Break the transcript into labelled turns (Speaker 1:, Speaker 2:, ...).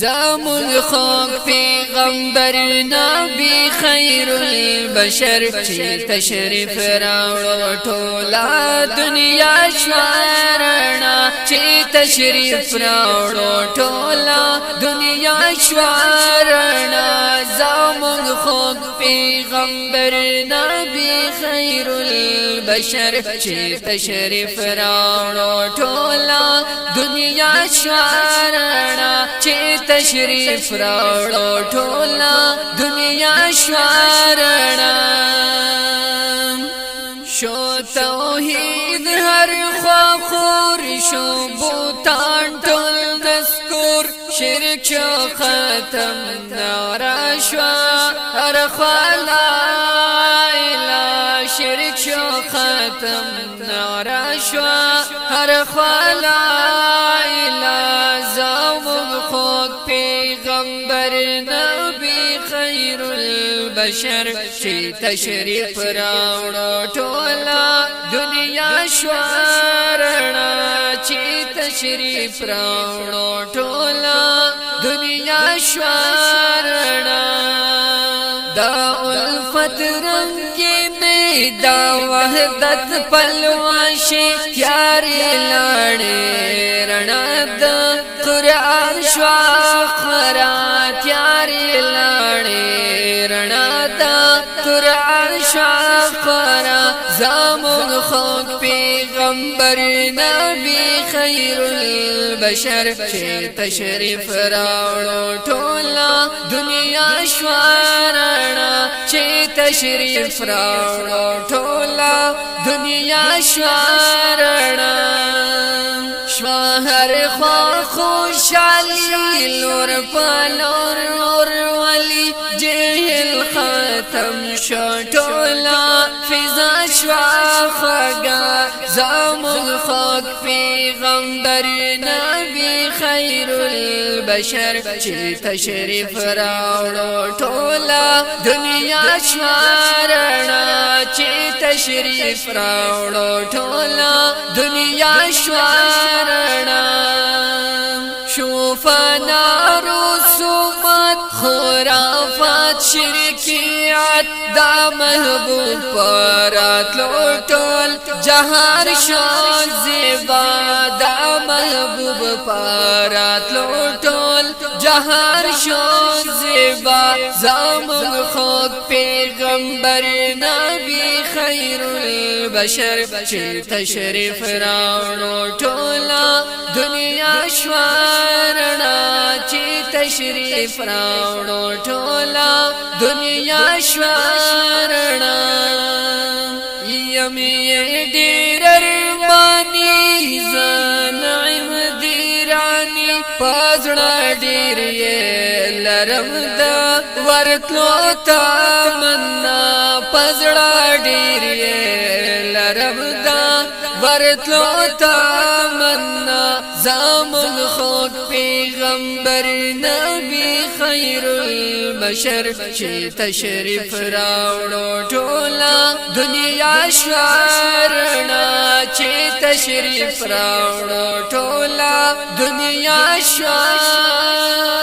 Speaker 1: زمون خوږ پیغمبر نبی خیر البشر چې تشریف راوړو ټوله دنیا شوارنا چې تشریف راوړو ټوله دنیا شوارنا زمون خوږ پیغمبر نبی خیر البشر چې تشریف راوړو ټوله دنیا شوارنا چې تشریف راوړو ټوله دنیا شوارنا شو توحید هر خوا خور شو بوتان ټول دسکور شرک شو ختم نارا شو هر خوا لا اله شرک شو ختم نارا شو هر خوا لا اله زمون خوږ پیغمبر نبی خیر البشر چې تشریف راوړو ټوله دنیا شوارنا چې تشریف راوړو ټوله دنیا شوارنا دا الفت رنگی میں دا وحدت پلواشی تیاری لاڑے رنا دا قرآن شواخرا تیاری لاڑے رنا دا قرآن شواخرا زمون خوږ پیغمبر نبی خیر البشر چې تشریف راوړو ټوله دنیا شوارنا چې تشریف راوړو ټوله دنیا شوارنا شوهر خوا خوشحالی لور پلور اور ولی جهل ختم شو ټوله فضا شوا خوږه زمون خوږ پیغمبر نبی خیر البشر چې تشریف راوړو ټوله دنیا شوارنا چې تشریف راوړو ټوله دنیا شوارنا شوفنا رسومات خرافات شرکیات دا محبوب پرات لوٹول جہار شان زیبا دا محبوب پرات لوٹول جہار شان زیبا زمون خوږ پیغمبر نبی خیر البشر چې تشریف راوړو ټوله دنیا شوارنا چې تشریف راوړو ټوله دنیا شوارنا یمی ډېر ارمانی زنعم دیرانی پزړه ډېر یې لرم دا ورتلو تمنا پزړه ډېر یې لرم دا ورتلو تمنا زمون خوږ پیغمبر نبی خیر البشر چې تشریف راوړو ټوله دنیا شوارنا چې تشریف راوړو ټوله دنیا شوارنا